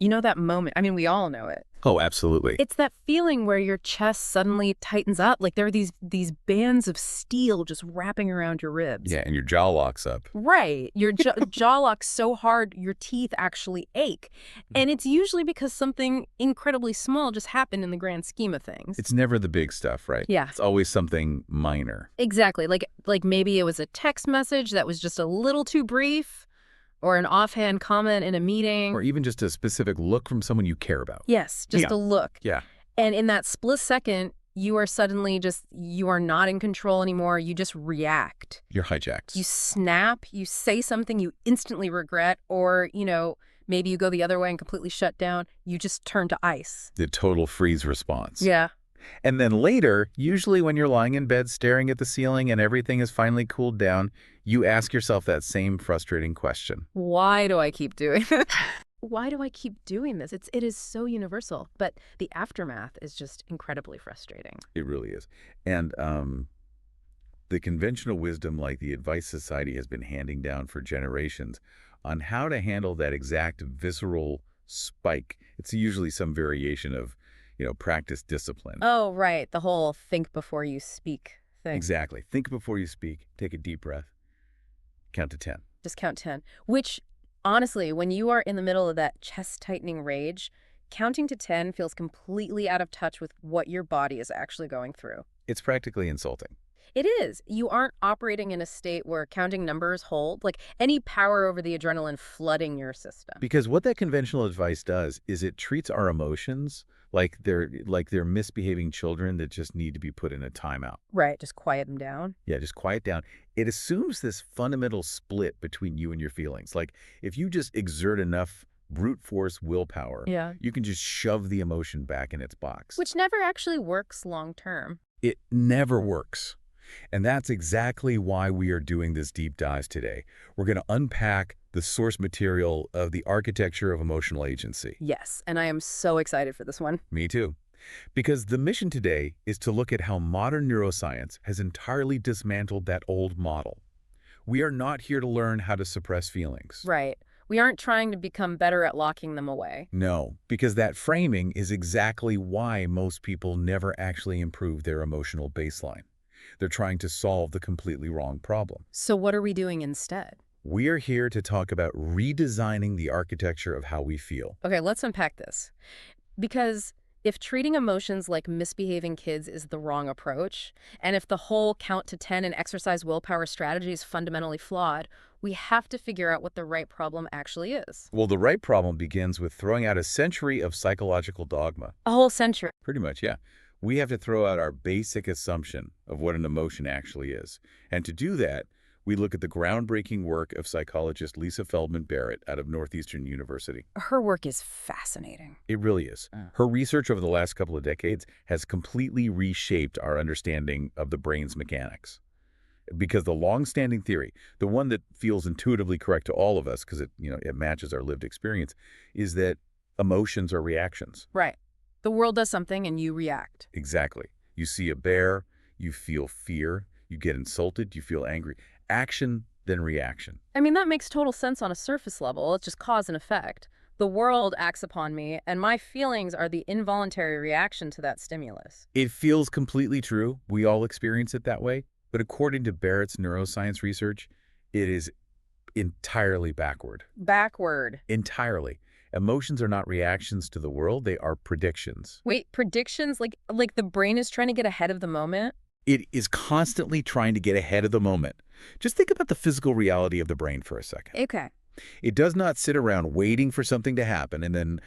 You know that moment? I mean, we all know it. Oh, absolutely. It's that feeling where your chest suddenly tightens up, like there are these bands of steel just wrapping around your ribs. Yeah, and your jaw locks up. Right. Your jaw locks so hard, your teeth actually ache. And it's usually because something incredibly small just happened in the grand scheme of things. It's never the big stuff, right? Yeah. It's always something minor. Exactly. Like maybe it was a text message that was just a little too brief, or an offhand comment in a meeting. Or even just a specific look from someone you care about. Yes, just a look. Yeah. And in that split second, you are suddenly you are not in control anymore. You just react. You're hijacked. You snap, you say something you instantly regret, or, maybe you go the other way and completely shut down. You just turn to ice. The total freeze response. Yeah. And then later, usually when you're lying in bed staring at the ceiling and everything has finally cooled down, you ask yourself that same frustrating question. Why do I keep doing this? Why do I keep doing this? It is so universal, but the aftermath is just incredibly frustrating. It really is. And the conventional wisdom, like the advice society has been handing down for generations on how to handle that exact visceral spike, it's usually some variation of practice discipline. Oh, right. The whole think before you speak thing. Exactly. Think before you speak. Take a deep breath. Count to 10. Just count 10. Which, honestly, when you are in the middle of that chest-tightening rage, counting to 10 feels completely out of touch with what your body is actually going through. It's practically insulting. It is. You aren't operating in a state where counting numbers hold, like any power over the adrenaline flooding your system. Because what that conventional advice does is it treats our emotions like they're misbehaving children that just need to be put in a timeout. Right, just quiet them down. Yeah, just quiet down. It assumes this fundamental split between you and your feelings. Like if you just exert enough brute force willpower, you can just shove the emotion back in its box. Which never actually works long term. It never works. And that's exactly why we are doing this deep dive today. We're going to unpack the source material of the architecture of emotional agency. Yes, and I am so excited for this one. Me too. Because the mission today is to look at how modern neuroscience has entirely dismantled that old model. We are not here to learn how to suppress feelings. Right. We aren't trying to become better at locking them away. No, because that framing is exactly why most people never actually improve their emotional baseline. They're trying to solve the completely wrong problem. So what are we doing instead? We are here to talk about redesigning the architecture of how we feel. Okay, let's unpack this. Because if treating emotions like misbehaving kids is the wrong approach, and if the whole count to 10 and exercise willpower strategy is fundamentally flawed, we have to figure out what the right problem actually is. Well, the right problem begins with throwing out a century of psychological dogma. A whole century. Pretty much, yeah. We have to throw out our basic assumption of what an emotion actually is. And to do that, we look at the groundbreaking work of psychologist Lisa Feldman Barrett out of Northeastern University. Her work is fascinating. It really is. Her research over the last couple of decades has completely reshaped our understanding of the brain's mechanics. Because the long-standing theory, the one that feels intuitively correct to all of us because it matches our lived experience, is that emotions are reactions. Right. The world does something and you react. Exactly. You see a bear, you feel fear, you get insulted, you feel angry. Action, then reaction. I mean, that makes total sense on a surface level. It's just cause and effect. The world acts upon me, and my feelings are the involuntary reaction to that stimulus. It feels completely true. We all experience it that way. But according to Barrett's neuroscience research, it is entirely backward. Backward. Entirely. Emotions are not reactions to the world, they are predictions. Wait, predictions? Like the brain is trying to get ahead of the moment? It is constantly trying to get ahead of the moment. Just think about the physical reality of the brain for a second. Okay. It does not sit around waiting for something to happen and then,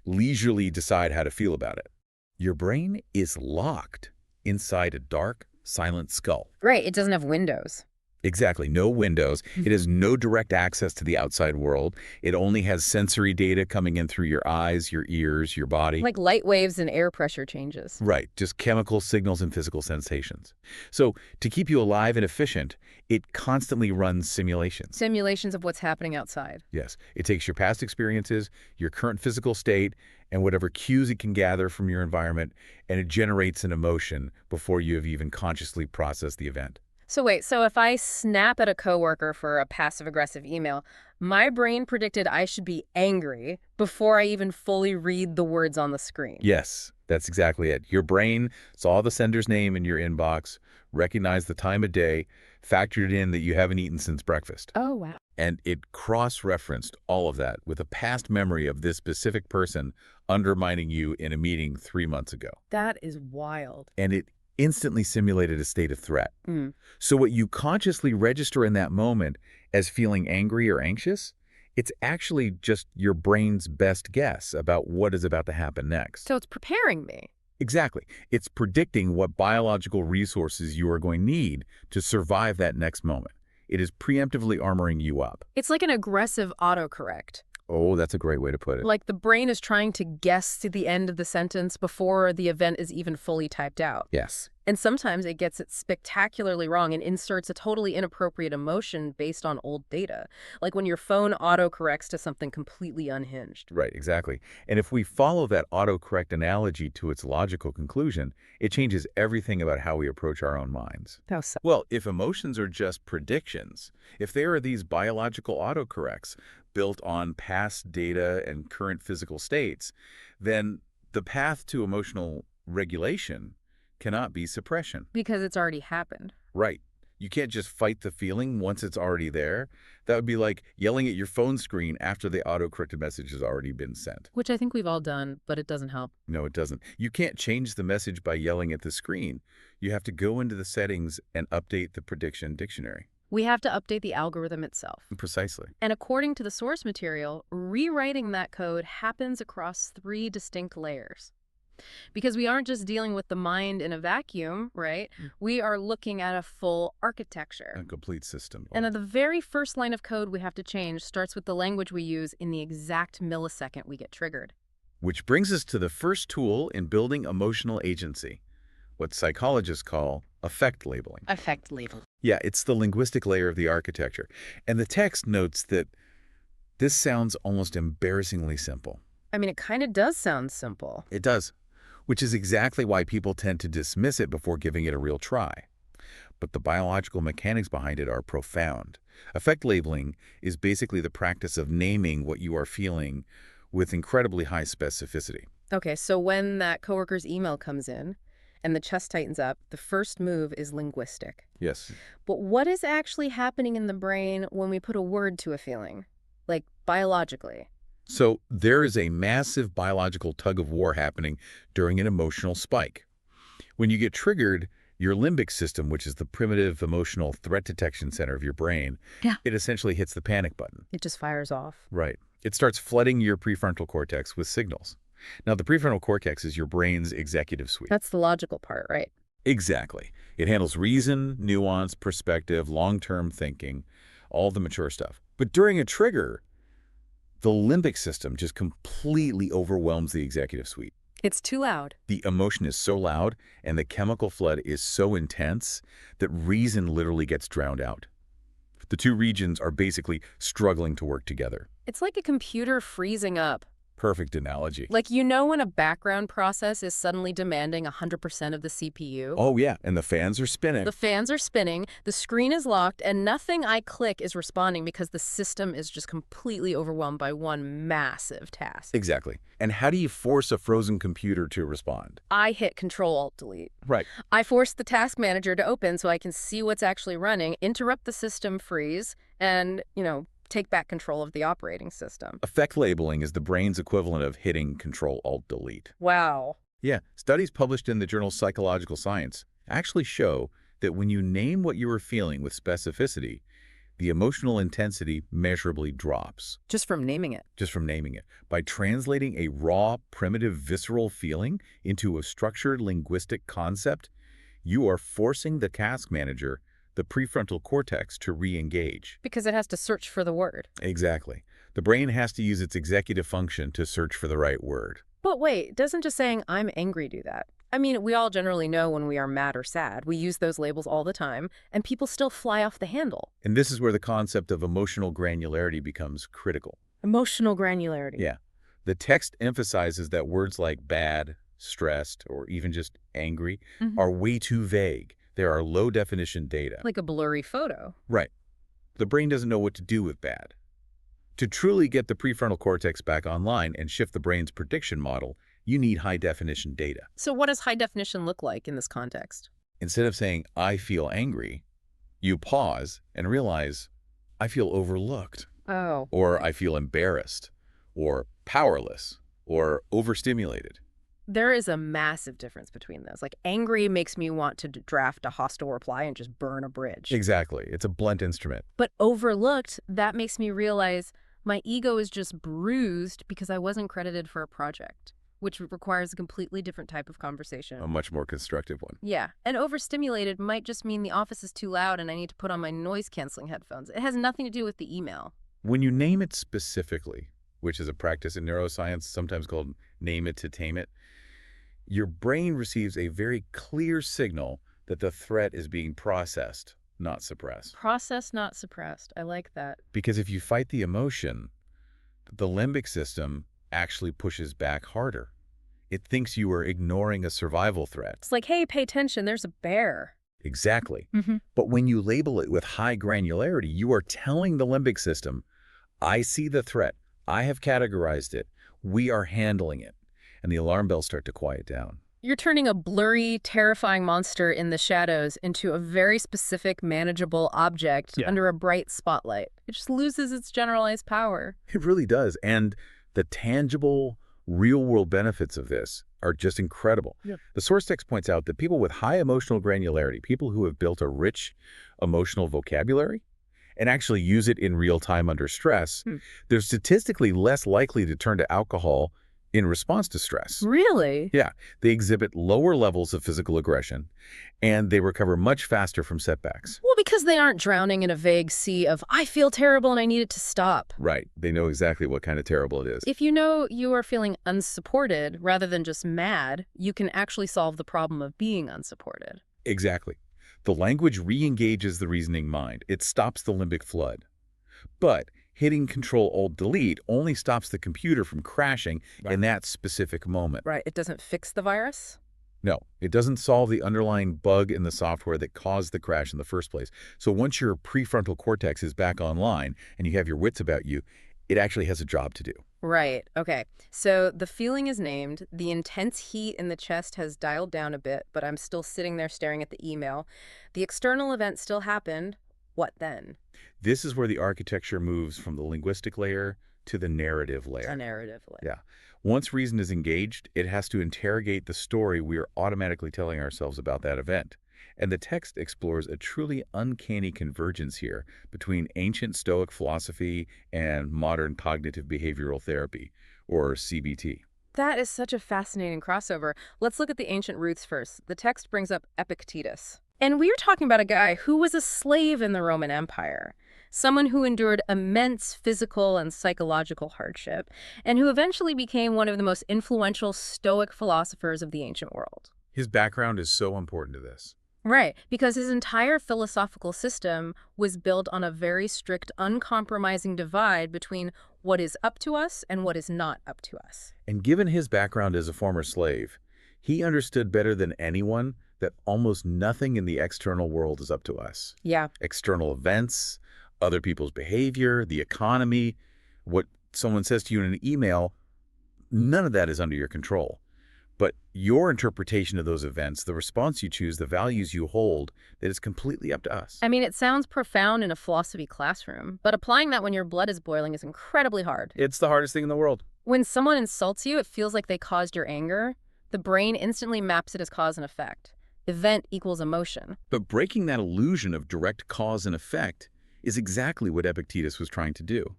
leisurely decide how to feel about it. Your brain is locked inside a dark, silent skull. Right, it doesn't have windows. Exactly. No windows. It has no direct access to the outside world. It only has sensory data coming in through your eyes, your ears, your body. Like light waves and air pressure changes. Right. Just chemical signals and physical sensations. So to keep you alive and efficient, it constantly runs simulations. Simulations of what's happening outside. Yes. It takes your past experiences, your current physical state, and whatever cues it can gather from your environment, and it generates an emotion before you have even consciously processed the event. So wait, so if I snap at a coworker for a passive-aggressive email, My brain predicted I should be angry before I even fully read the words on the screen. Yes, that's exactly it. Your brain saw the sender's name in your inbox, recognized the time of day, factored in that you haven't eaten since breakfast. Oh, wow. And it cross-referenced all of that with a past memory of this specific person undermining you in a meeting 3 months ago. That is wild. And it instantly simulated a state of threat. Mm. So what you consciously register in that moment as feeling angry or anxious, it's actually just your brain's best guess about what is about to happen next. So it's preparing me. Exactly. It's predicting what biological resources you are going to need to survive that next moment. It is preemptively armoring you up. It's like an aggressive autocorrect. Oh, that's a great way to put it. Like the brain is trying to guess to the end of the sentence before the event is even fully typed out. Yes. And sometimes it gets it spectacularly wrong and inserts a totally inappropriate emotion based on old data. Like when your phone autocorrects to something completely unhinged. Right, exactly. And if we follow that autocorrect analogy to its logical conclusion, it changes everything about how we approach our own minds. How so? Well, if emotions are just predictions, if they are these biological autocorrects built on past data and current physical states, then the path to emotional regulation cannot be suppression. Because it's already happened. Right. You can't just fight the feeling once it's already there. That would be like yelling at your phone screen after the autocorrected message has already been sent. Which I think we've all done, but it doesn't help. No, it doesn't. You can't change the message by yelling at the screen. You have to go into the settings and update the prediction dictionary. We have to update the algorithm itself. Precisely. And according to the source material, rewriting that code happens across 3 distinct layers. Because we aren't just dealing with the mind in a vacuum, right? We are looking at a full architecture. A complete system. And the very first line of code we have to change starts with the language we use in the exact millisecond we get triggered. Which brings us to the first tool in building emotional agency, what psychologists call affect labeling. Affect label. Yeah, it's the linguistic layer of the architecture. And the text notes that this sounds almost embarrassingly simple. I mean, it kind of does sound simple. It does, which is exactly why people tend to dismiss it before giving it a real try. But the biological mechanics behind it are profound. Affect labeling is basically the practice of naming what you are feeling with incredibly high specificity. Okay, so when that coworker's email comes in and the chest tightens up, the first move is linguistic. Yes. But what is actually happening in the brain when we put a word to a feeling? Like biologically? So there is a massive biological tug-of-war happening during an emotional spike. When you get triggered, your limbic system, which is the primitive emotional threat detection center of your brain, it essentially hits the panic button. It just fires off. Right. It starts flooding your prefrontal cortex with signals. Now, the prefrontal cortex is your brain's executive suite. That's the logical part, right? Exactly. It handles reason, nuance, perspective, long-term thinking, all the mature stuff. But during a trigger, the limbic system just completely overwhelms the executive suite. It's too loud. The emotion is so loud and the chemical flood is so intense that reason literally gets drowned out. The two regions are basically struggling to work together. It's like a computer freezing up. Perfect analogy. Like, you know when a background process is suddenly demanding 100% of the CPU? Oh, yeah, and the fans are spinning. The fans are spinning, the screen is locked, and nothing I click is responding because the system is just completely overwhelmed by one massive task. Exactly. And how do you force a frozen computer to respond? I hit Control-Alt-Delete. Right. I force the task manager to open so I can see what's actually running, interrupt the system freeze, and, take back control of the operating system. Affect labeling is the brain's equivalent of hitting Control-Alt-Delete. Wow. Yeah, studies published in the journal Psychological Science actually show that when you name what you are feeling with specificity, the emotional intensity measurably drops. Just from naming it. Just from naming it. By translating a raw, primitive, visceral feeling into a structured linguistic concept, you are forcing the task manager, the prefrontal cortex, to re-engage. Because it has to search for the word. Exactly. The brain has to use its executive function to search for the right word. But wait, doesn't just saying I'm angry do that? I mean, we all generally know when we are mad or sad. We use those labels all the time, and people still fly off the handle. And this is where the concept of emotional granularity becomes critical. Emotional granularity. Yeah. The text emphasizes that words like bad, stressed, or even just angry are way too vague. There are low-definition data. Like a blurry photo. Right. The brain doesn't know what to do with bad. To truly get the prefrontal cortex back online and shift the brain's prediction model, you need high-definition data. So what does high definition look like in this context? Instead of saying, I feel angry, you pause and realize, I feel overlooked, Oh. or I feel embarrassed, or powerless, or overstimulated. There is a massive difference between those. Like, angry makes me want to draft a hostile reply and just burn a bridge. Exactly. It's a blunt instrument. But overlooked, that makes me realize my ego is just bruised because I wasn't credited for a project, which requires a completely different type of conversation. A much more constructive one. Yeah, and overstimulated might just mean the office is too loud and I need to put on my noise-canceling headphones. It has nothing to do with the email. When you name it specifically, which is a practice in neuroscience, sometimes called name it to tame it, your brain receives a very clear signal that the threat is being processed, not suppressed. Processed, not suppressed. I like that. Because if you fight the emotion, the limbic system actually pushes back harder. It thinks you are ignoring a survival threat. It's like, hey, pay attention, there's a bear. Exactly. But when you label it with high granularity, you are telling the limbic system, I see the threat. I have categorized it. We are handling it. And the alarm bells start to quiet down. You're turning a blurry, terrifying monster in the shadows into a very specific, manageable object under a bright spotlight. It just loses its generalized power. It really does. And the tangible, real-world benefits of this are just incredible. The source text points out that people with high emotional granularity, people who have built a rich emotional vocabulary and actually use it in real time under stress, they're statistically less likely to turn to alcohol in response to stress. Really? Yeah, they exhibit lower levels of physical aggression, and they recover much faster from setbacks. Well, because they aren't drowning in a vague sea of, I feel terrible and I need it to stop. Right. They know exactly what kind of terrible it is. If you know you are feeling unsupported rather than just mad, you can actually solve the problem of being unsupported. Exactly. The language re-engages the reasoning mind. It stops the limbic flood. But hitting Control-Alt-Delete only stops the computer from crashing in that specific moment. Right. It doesn't fix the virus? No, it doesn't solve the underlying bug in the software that caused the crash in the first place. So once your prefrontal cortex is back online and you have your wits about you, it actually has a job to do. Right. Okay. So the feeling is named. The intense heat in the chest has dialed down a bit, but I'm still sitting there staring at the email. The external event still happened. What then? This is where the architecture moves from the linguistic layer to the narrative layer. A narrative layer. Yeah. Once reason is engaged, it has to interrogate the story we are automatically telling ourselves about that event. And the text explores a truly uncanny convergence here between ancient Stoic philosophy and modern cognitive behavioral therapy, or CBT. That is such a fascinating crossover. Let's look at the ancient roots first. The text brings up Epictetus. And we are talking about a guy who was a slave in the Roman Empire, someone who endured immense physical and psychological hardship, and who eventually became one of the most influential Stoic philosophers of the ancient world. His background is so important to this. Right, because his entire philosophical system was built on a very strict, uncompromising divide between what is up to us and what is not up to us. And given his background as a former slave, he understood better than anyone that almost nothing in the external world is up to us. Yeah. External events, other people's behavior, the economy, what someone says to you in an email, none of that is under your control. But your interpretation of those events, the response you choose, the values you hold, that is completely up to us. I mean, it sounds profound in a philosophy classroom, but applying that when your blood is boiling is incredibly hard. It's the hardest thing in the world. When someone insults you, it feels like they caused your anger. The brain instantly maps it as cause and effect. Event equals emotion. But breaking that illusion of direct cause and effect is exactly what Epictetus was trying to do.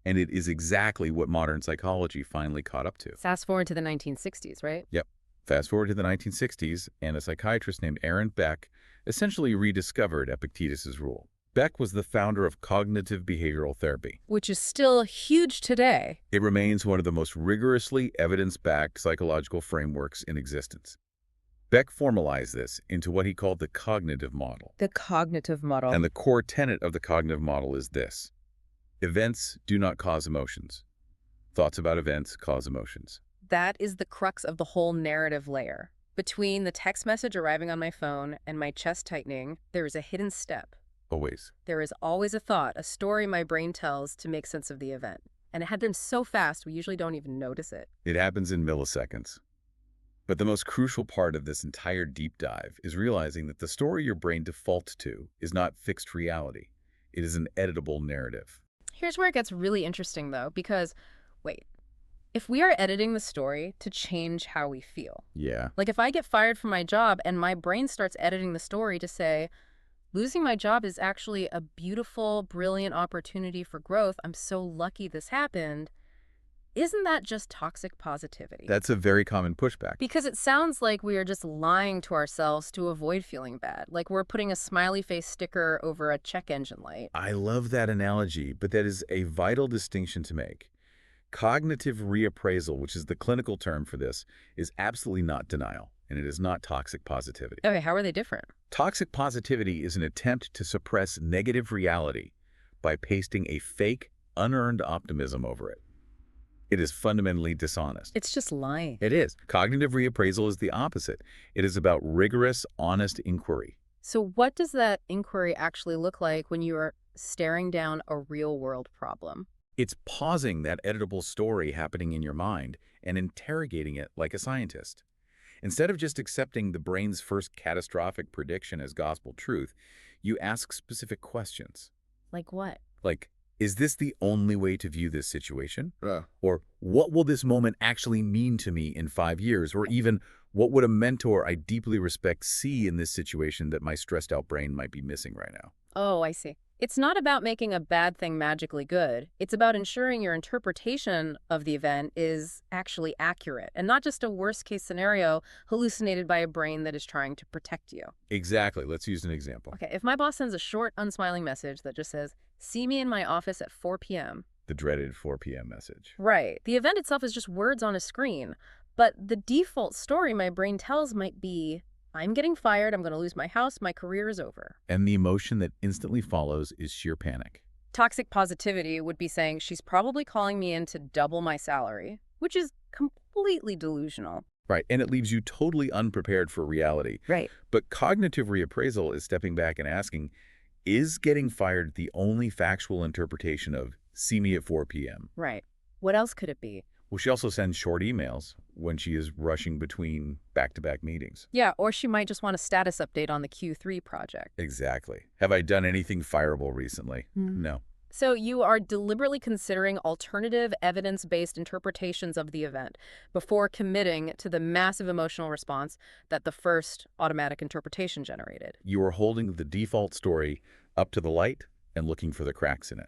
And it is exactly what modern psychology finally caught up to. Fast forward to the 1960s, right? Yep. Fast forward to the 1960s, and a psychiatrist named Aaron Beck essentially rediscovered Epictetus's rule. Beck was the founder of cognitive behavioral therapy. Which is still huge today. It remains one of the most rigorously evidence-backed psychological frameworks in existence. Beck formalized this into what he called the cognitive model. The cognitive model. And the core tenet of the cognitive model is this: events do not cause emotions. Thoughts about events cause emotions. That is the crux of the whole narrative layer. Between the text message arriving on my phone and my chest tightening, there is a hidden step. Always. There is always a thought, a story my brain tells to make sense of the event. And it happens so fast, we usually don't even notice it. It happens in milliseconds. But the most crucial part of this entire deep dive is realizing that the story your brain defaults to is not fixed reality. It is an editable narrative. Here's where it gets really interesting, though, because, wait, if we are editing the story to change how we feel, Yeah. like if I get fired from my job and my brain starts editing the story to say, losing my job is actually a beautiful, brilliant opportunity for growth. I'm so lucky this happened. Isn't that just toxic positivity? That's a very common pushback. Because it sounds like we are just lying to ourselves to avoid feeling bad. Like we're putting a smiley face sticker over a check engine light. I love that analogy, but that is a vital distinction to make. Cognitive reappraisal, which is the clinical term for this, is absolutely not denial, and it is not toxic positivity. Okay, how are they different? Toxic positivity is an attempt to suppress negative reality by pasting a fake, unearned optimism over it. It is fundamentally dishonest. It's just lying. It is. Cognitive reappraisal is the opposite. It is about rigorous, honest inquiry. So what does that inquiry actually look like when you are staring down a real-world problem? It's pausing that editable story happening in your mind and interrogating it like a scientist. Instead of just accepting the brain's first catastrophic prediction as gospel truth, you ask specific questions. Like what? Like, is this the only way to view this situation? Yeah. Or what will this moment actually mean to me in 5 years? Or even, what would a mentor I deeply respect see in this situation that my stressed out brain might be missing right now? Oh, I see. It's not about making a bad thing magically good. It's about ensuring your interpretation of the event is actually accurate and not just a worst-case scenario hallucinated by a brain that is trying to protect you. Exactly. Let's use an example. Okay, if my boss sends a short, unsmiling message that just says, "See me in my office at 4 p.m." The dreaded 4 p.m. message. Right. The event itself is just words on a screen. But the default story my brain tells might be, I'm getting fired, I'm going to lose my house, my career is over. And the emotion that instantly follows is sheer panic. Toxic positivity would be saying she's probably calling me in to double my salary, which is completely delusional. Right, and it leaves you totally unprepared for reality. Right. But cognitive reappraisal is stepping back and asking, is getting fired the only factual interpretation of see me at 4 p.m.? Right. What else could it be? Well, she also sends short emails when she is rushing between back-to-back meetings. Yeah, or she might just want a status update on the Q3 project. Exactly. Have I done anything fireable recently? No. So you are deliberately considering alternative evidence-based interpretations of the event before committing to the massive emotional response that the first automatic interpretation generated. You are holding the default story up to the light and looking for the cracks in it.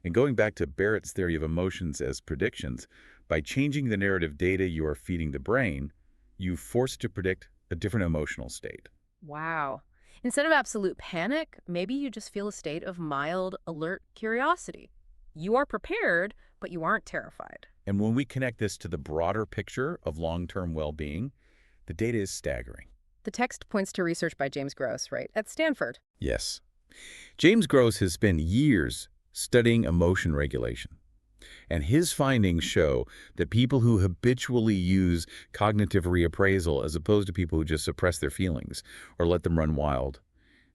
And going back to Barrett's theory of emotions as predictions, by changing the narrative data you are feeding the brain, you force it to predict a different emotional state. Wow. Instead of absolute panic, maybe you just feel a state of mild, alert curiosity. You are prepared, but you aren't terrified. And when we connect this to the broader picture of long-term well-being, the data is staggering. The text points to research by James Gross, right, at Stanford. Yes. James Gross has spent years studying emotion regulation. And his findings show that people who habitually use cognitive reappraisal as opposed to people who just suppress their feelings or let them run wild,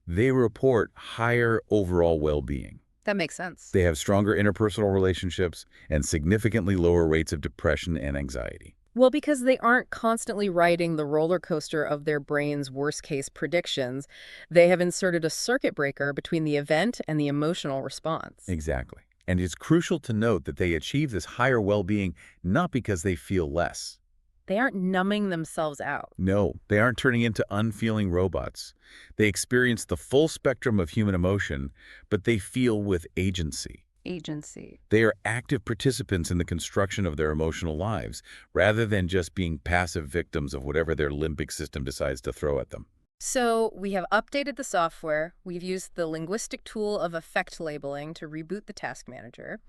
they report higher overall well-being. That makes sense. They have stronger interpersonal relationships and significantly lower rates of depression and anxiety. Well, because they aren't constantly riding the roller coaster of their brain's worst-case predictions, they have inserted a circuit breaker between the event and the emotional response. Exactly. And it's crucial to note that they achieve this higher well-being not because they feel less. They aren't numbing themselves out. No, they aren't turning into unfeeling robots. They experience the full spectrum of human emotion, but they feel with agency. Agency. They are active participants in the construction of their emotional lives, rather than just being passive victims of whatever their limbic system decides to throw at them. So we have updated the software, we've used the linguistic tool of effect labeling to reboot the task manager,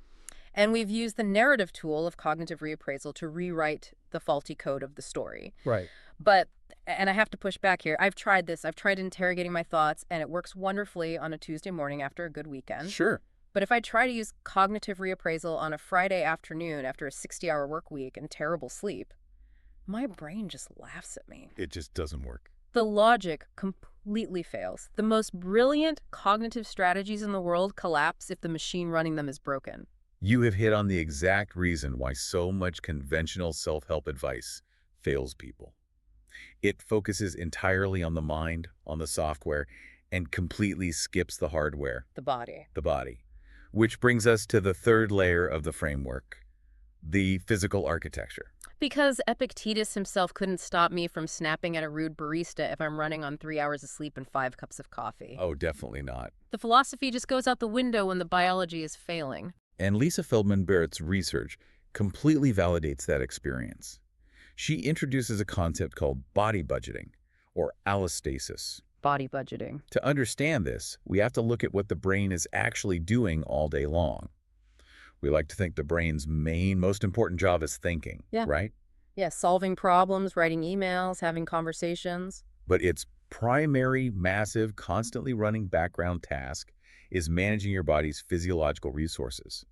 and we've used the narrative tool of cognitive reappraisal to rewrite the faulty code of the story. Right. But, and I have to push back here, I've tried this. I've tried interrogating my thoughts, and it works wonderfully on a Tuesday morning after a good weekend. Sure. But if I try to use cognitive reappraisal on a Friday afternoon after a 60-hour work week and terrible sleep, my brain just laughs at me. It just doesn't work. The logic Completely fails. The most brilliant cognitive strategies in the world collapse if the machine running them is broken. You have hit on the exact reason why so much conventional self-help advice fails people. It focuses entirely on the mind, on the software, and completely skips the hardware, The body. the body. Which brings us to the third layer of the framework, the physical architecture. Because Epictetus himself couldn't stop me from snapping at a rude barista if I'm running on 3 hours of sleep and 5 cups of coffee. Oh, definitely not. The philosophy just goes out the window when the biology is failing. And Lisa Feldman-Barrett's research completely validates that experience. She introduces a concept called body budgeting, or allostasis. Body budgeting. To understand this, we have to look at what the brain is actually doing all day long. We like to think the brain's most important job is thinking, Yeah. right? Yeah, solving problems, writing emails, having conversations. But its primary, massive, constantly running background task is managing your body's physiological resources.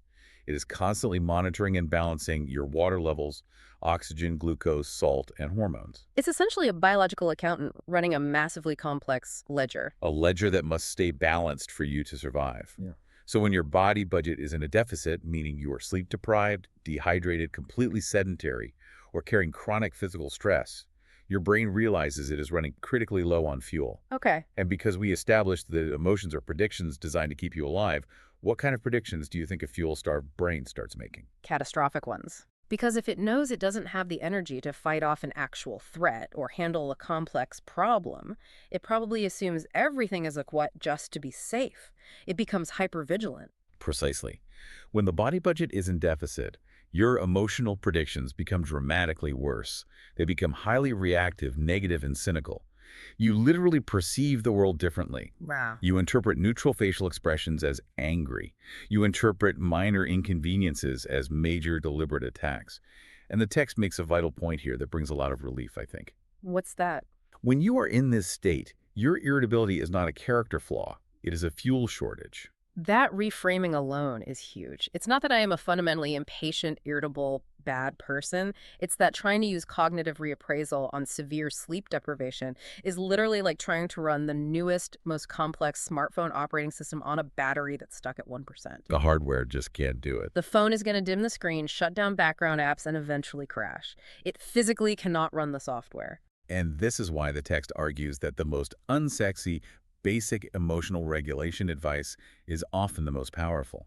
It is constantly monitoring and balancing your water levels, oxygen, glucose, salt, and hormones. It's essentially a biological accountant running a massively complex ledger. A ledger that must stay balanced for you to survive. Yeah. So when your body budget is in a deficit, meaning you are sleep deprived, dehydrated, completely sedentary, or carrying chronic physical stress, your brain realizes it is running critically low on fuel. Okay. And because we established that emotions are predictions designed to keep you alive, what kind of predictions do you think a fuel-starved brain starts making? Catastrophic ones. Because if it knows it doesn't have the energy to fight off an actual threat or handle a complex problem, it probably assumes everything is a quit just to be safe. It becomes hypervigilant. Precisely. When the body budget is in deficit, your emotional predictions become dramatically worse. They become highly reactive, negative, and cynical. You literally perceive the world differently. Wow. You interpret neutral facial expressions as angry. You interpret minor inconveniences as major deliberate attacks. And the text makes a vital point here that brings a lot of relief, I think. What's that? When you are in this state, your irritability is not a character flaw. It is a fuel shortage. That reframing alone is huge. It's not that I am a fundamentally impatient, irritable, bad person. It's that trying to use cognitive reappraisal on severe sleep deprivation is literally like trying to run the newest, most complex smartphone operating system on a battery that's stuck at 1%. The hardware just can't do it. The phone is going to dim the screen, shut down background apps, and eventually crash. It physically cannot run the software. And this is why the text argues that the most unsexy, basic emotional regulation advice is often the most powerful.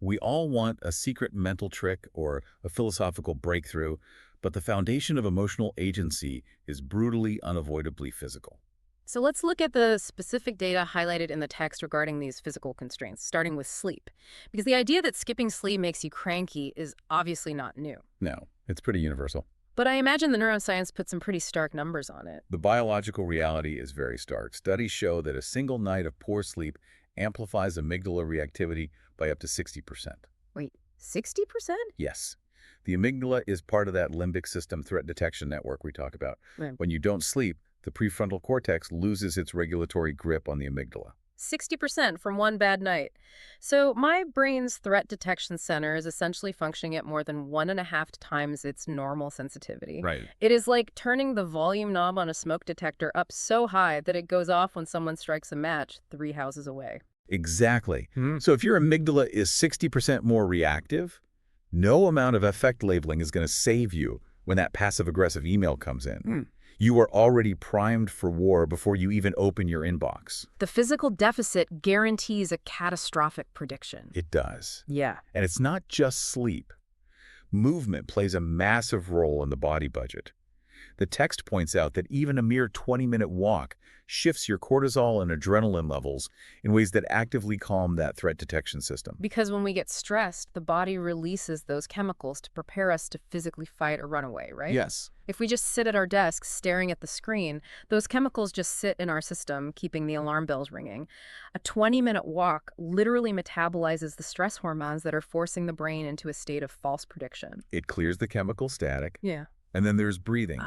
We all want a secret mental trick or a philosophical breakthrough, but the foundation of emotional agency is brutally, unavoidably physical. So let's look at the specific data highlighted in the text regarding these physical constraints, starting with sleep. Because the idea that skipping sleep makes you cranky is obviously not new. No, it's pretty universal. But I imagine the neuroscience put some pretty stark numbers on it. The biological reality is very stark. Studies show that a single night of poor sleep amplifies amygdala reactivity by up to 60%. Wait, 60%? Yes. The amygdala is part of that limbic system threat detection network we talk about. Right. When you don't sleep, the prefrontal cortex loses its regulatory grip on the amygdala. 60% from one bad night. So my brain's threat detection center is essentially functioning at more than 1.5 times its normal sensitivity. Right. It is like turning the volume knob on a smoke detector up so high that it goes off when someone strikes a match 3 houses away. Exactly. So if your amygdala is 60% more reactive, no amount of affect labeling is going to save you when that passive-aggressive email comes in. You are already primed for war before you even open your inbox. The physical deficit guarantees a catastrophic prediction. It does. Yeah. And it's not just sleep. Movement plays a massive role in the body budget. The text points out that even a mere 20-minute walk shifts your cortisol and adrenaline levels in ways that actively calm that threat detection system. Because when we get stressed, the body releases those chemicals to prepare us to physically fight or run away, right? Yes. If we just sit at our desks staring at the screen, those chemicals just sit in our system, keeping the alarm bells ringing. A 20-minute walk literally metabolizes the stress hormones that are forcing the brain into a state of false prediction. It clears the chemical static. Yeah. And then there's breathing,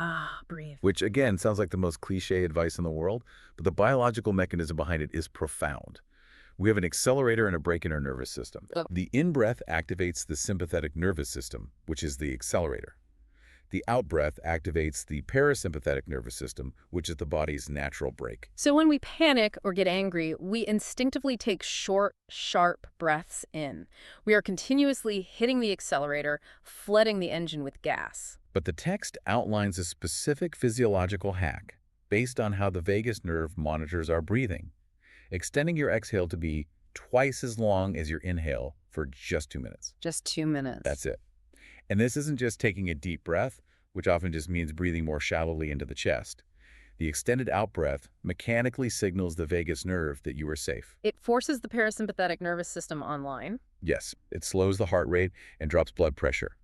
Breathe. which again sounds like the most cliche advice in the world, but the biological mechanism behind it is profound. We have an accelerator and a brake in our nervous system. Oh. The in-breath activates the sympathetic nervous system, which is the accelerator. The out-breath activates the parasympathetic nervous system, which is the body's natural brake. So when we panic or get angry, we instinctively take short, sharp breaths in. We are continuously hitting the accelerator, flooding the engine with gas. But the text outlines a specific physiological hack based on how the vagus nerve monitors our breathing, extending your exhale to be twice as long as your inhale for just 2 minutes. Just 2 minutes. That's it. And this isn't just taking a deep breath, which often just means breathing more shallowly into the chest. The extended out-breath mechanically signals the vagus nerve that you are safe. It forces the parasympathetic nervous system online. Yes, it slows the heart rate and drops blood pressure.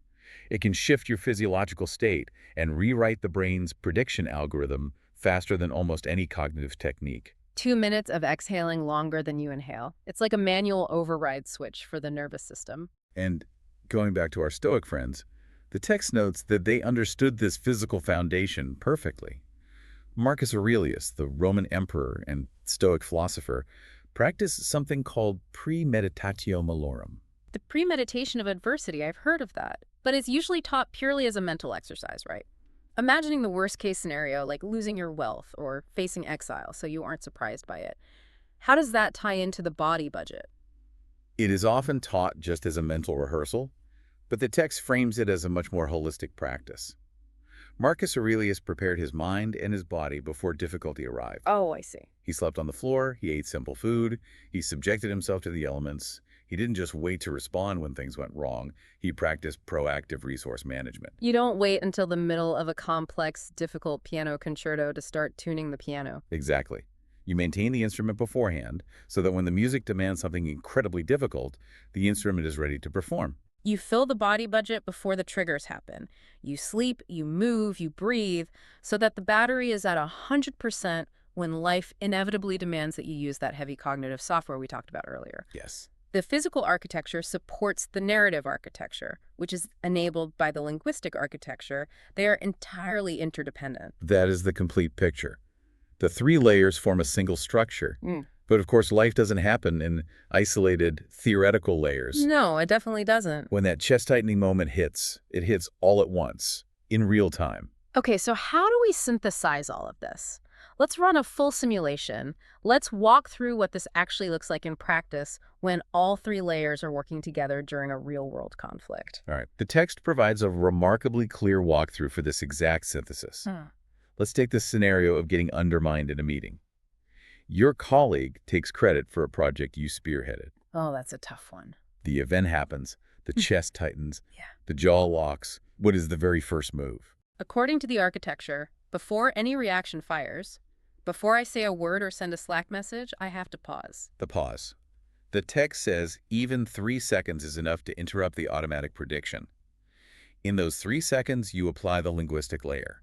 It can shift your physiological state and rewrite the brain's prediction algorithm faster than almost any cognitive technique. 2 minutes of exhaling longer than you inhale. It's like a manual override switch for the nervous system. And going back to our Stoic friends, the text notes that they understood this physical foundation perfectly. Marcus Aurelius, the Roman emperor and Stoic philosopher, practiced something called premeditatio malorum. The premeditation of adversity, I've heard of that. But it's usually taught purely as a mental exercise, right? Imagining the worst-case scenario, like losing your wealth or facing exile, so you aren't surprised by it. How does that tie into the body budget? It is often taught just as a mental rehearsal, but the text frames it as a much more holistic practice. Marcus Aurelius prepared his mind and his body before difficulty arrived. Oh, I see. He slept on the floor, he ate simple food, he subjected himself to the elements. He didn't just wait to respond when things went wrong. He practiced proactive resource management. You don't wait until the middle of a complex, difficult piano concerto to start tuning the piano. Exactly. You maintain the instrument beforehand so that when the music demands something incredibly difficult, the instrument is ready to perform. You fill the body budget before the triggers happen. You sleep, you move, you breathe, so that the battery is at 100% when life inevitably demands that you use that heavy cognitive software we talked about earlier. Yes. The physical architecture supports the narrative architecture, which is enabled by the linguistic architecture. They are entirely interdependent. That is the complete picture. The 3 layers form a single structure. But of course, life doesn't happen in isolated, theoretical layers. No, it definitely doesn't. When that chest-tightening moment hits, it hits all at once, in real time. Okay, so how do we synthesize all of this? Let's run a full simulation. Let's walk through what this actually looks like in practice when all 3 layers are working together during a real-world conflict. All right. The text provides a remarkably clear walkthrough for this exact synthesis. Let's take the scenario of getting undermined in a meeting. Your colleague takes credit for a project you spearheaded. Oh, that's a tough one. The event happens, the chest tightens, Yeah. the jaw locks. What is the very first move? According to the architecture, before any reaction fires, before I say a word or send a Slack message, I have to pause. The pause. The text says even 3 seconds is enough to interrupt the automatic prediction. In those 3 seconds, you apply the linguistic layer.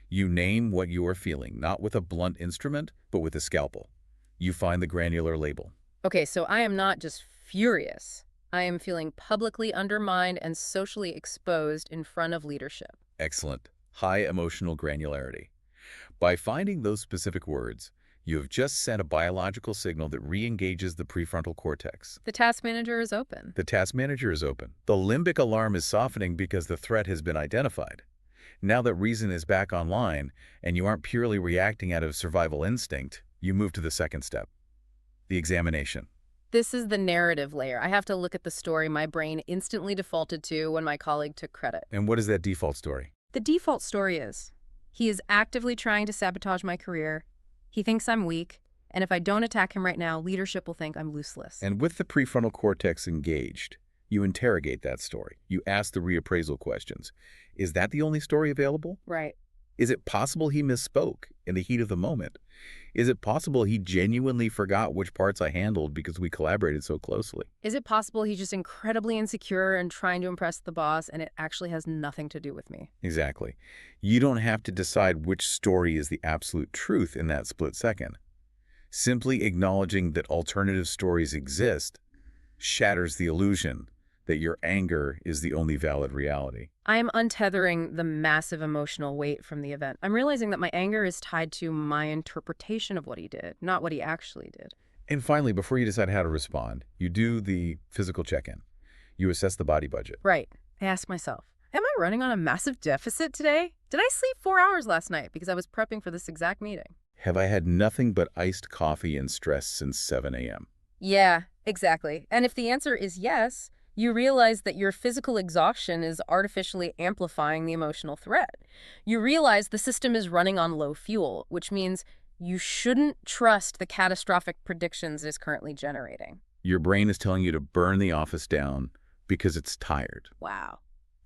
You name what you are feeling, not with a blunt instrument, but with a scalpel. You find the granular label. Okay, so I am not just furious. I am feeling publicly undermined and socially exposed in front of leadership. Excellent. High emotional granularity. By finding those specific words, you have just sent a biological signal that re-engages the prefrontal cortex. The task manager is open. The task manager is open. The limbic alarm is softening because the threat has been identified. Now that reason is back online, and you aren't purely reacting out of survival instinct, you move to the second step, the examination. This is the narrative layer. I have to look at the story my brain instantly defaulted to when my colleague took credit. And what is that default story? The default story is, he is actively trying to sabotage my career. He thinks I'm weak, and if I don't attack him right now, leadership will think I'm useless. And with the prefrontal cortex engaged, you interrogate that story. You ask the reappraisal questions. Is that the only story available? Right. Is it possible he misspoke in the heat of the moment? Is it possible he genuinely forgot which parts I handled because we collaborated so closely? Is it possible he's just incredibly insecure and trying to impress the boss, and it actually has nothing to do with me? Exactly. You don't have to decide which story is the absolute truth in that split second. Simply acknowledging that alternative stories exist shatters the illusion that your anger is the only valid reality. I am untethering the massive emotional weight from the event. I'm realizing that my anger is tied to my interpretation of what he did, not what he actually did. And finally, before you decide how to respond, you do the physical check-in. You assess the body budget. Right. I ask myself, Am I running on a massive deficit today? Did I sleep 4 hours last night because I was prepping for this exact meeting? Have I had nothing but iced coffee and stress since 7 a.m.? Yeah, exactly. And if the answer is yes, you realize that your physical exhaustion is artificially amplifying the emotional threat. You realize the system is running on low fuel, which means you shouldn't trust the catastrophic predictions it is currently generating. Your brain is telling you to burn the office down because it's tired. Wow.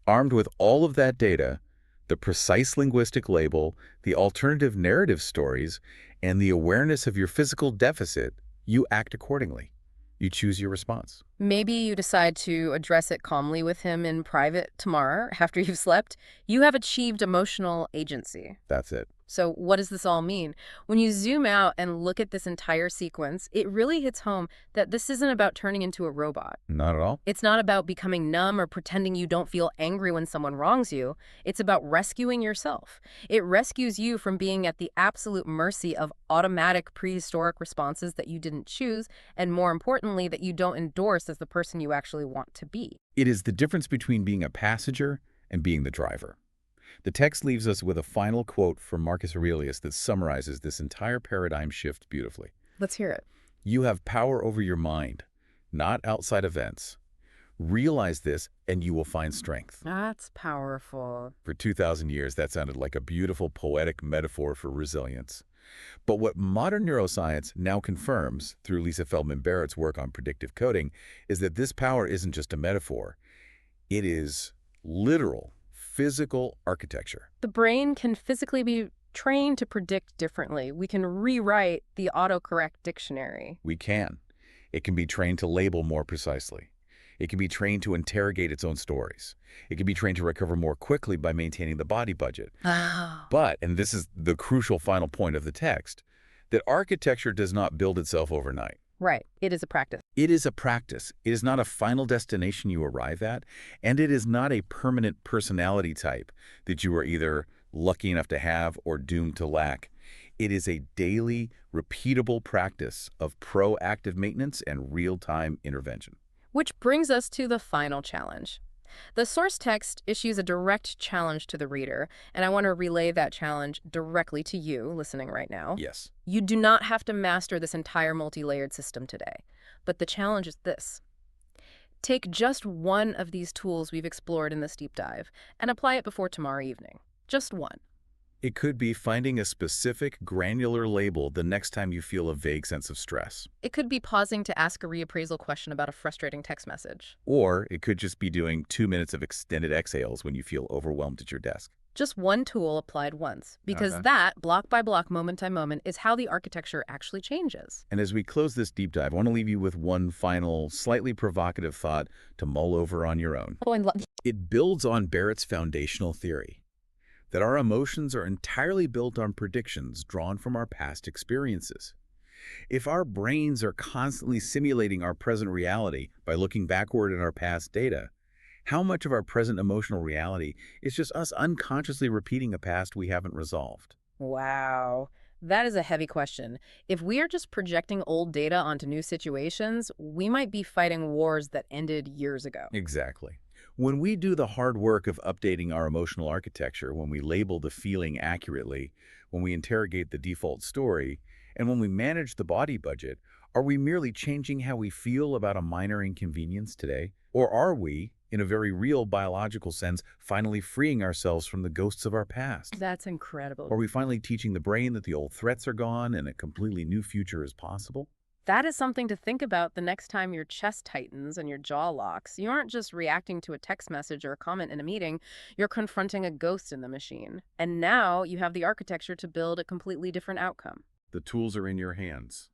Armed with all of that data, the precise linguistic label, the alternative narrative stories, and the awareness of your physical deficit, you act accordingly. You choose your response. Maybe you decide to address it calmly with him in private tomorrow after you've slept. You have achieved emotional agency. That's it. So what does this all mean? When you zoom out and look at this entire sequence, it really hits home that this isn't about turning into a robot. Not at all. It's not about becoming numb or pretending you don't feel angry when someone wrongs you. It's about rescuing yourself. It rescues you from being at the absolute mercy of automatic prehistoric responses that you didn't choose, and more importantly, that you don't endorse as the person you actually want to be. It is the difference between being a passenger and being the driver. The text leaves us with a final quote from Marcus Aurelius that summarizes this entire paradigm shift beautifully. Let's hear it. You have power over your mind, not outside events. Realize this, and you will find strength. That's powerful. For 2,000 years, that sounded like a beautiful poetic metaphor for resilience. But what modern neuroscience now confirms, through Lisa Feldman Barrett's work on predictive coding, is that this power isn't just a metaphor. It is literal, physical architecture. The brain can physically be trained to predict differently. We can rewrite the autocorrect dictionary. We can. It can be trained to label more precisely. It can be trained to interrogate its own stories. It can be trained to recover more quickly by maintaining the body budget. Oh. But, and this is the crucial final point of the text, that architecture does not build itself overnight. Right. It is a practice. It is a practice. It is not a final destination you arrive at, and it is not a permanent personality type that you are either lucky enough to have or doomed to lack. It is a daily, repeatable practice of proactive maintenance and real-time intervention. Which brings us to the final challenge. The source text issues a direct challenge to the reader, and I want to relay that challenge directly to you listening right now. Yes. You do not have to master this entire multi-layered system today, but the challenge is this. Take just one of these tools we've explored in this deep dive and apply it before tomorrow evening. Just one. It could be finding a specific, granular label the next time you feel a vague sense of stress. It could be pausing to ask a reappraisal question about a frustrating text message. Or it could just be doing 2 minutes of extended exhales when you feel overwhelmed at your desk. Just one tool applied once, because Okay. that, block by block, moment by moment, is how the architecture actually changes. And as we close this deep dive, I want to leave you with one final, slightly provocative thought to mull over on your own. Oh, I love It builds on Barrett's foundational theory that our emotions are entirely built on predictions drawn from our past experiences. If our brains are constantly simulating our present reality by looking backward at our past data, how much of our present emotional reality is just us unconsciously repeating a past we haven't resolved? Wow. That is a heavy question. If we are just projecting old data onto new situations, we might be fighting wars that ended years ago. Exactly. When we do the hard work of updating our emotional architecture, when we label the feeling accurately, when we interrogate the default story, and when we manage the body budget, are we merely changing how we feel about a minor inconvenience today? Or are we, in a very real biological sense, finally freeing ourselves from the ghosts of our past? That's incredible. Are we finally teaching the brain that the old threats are gone and a completely new future is possible? That is something to think about the next time your chest tightens and your jaw locks. You aren't just reacting to a text message or a comment in a meeting, you're confronting a ghost in the machine. And now you have the architecture to build a completely different outcome. The tools are in your hands.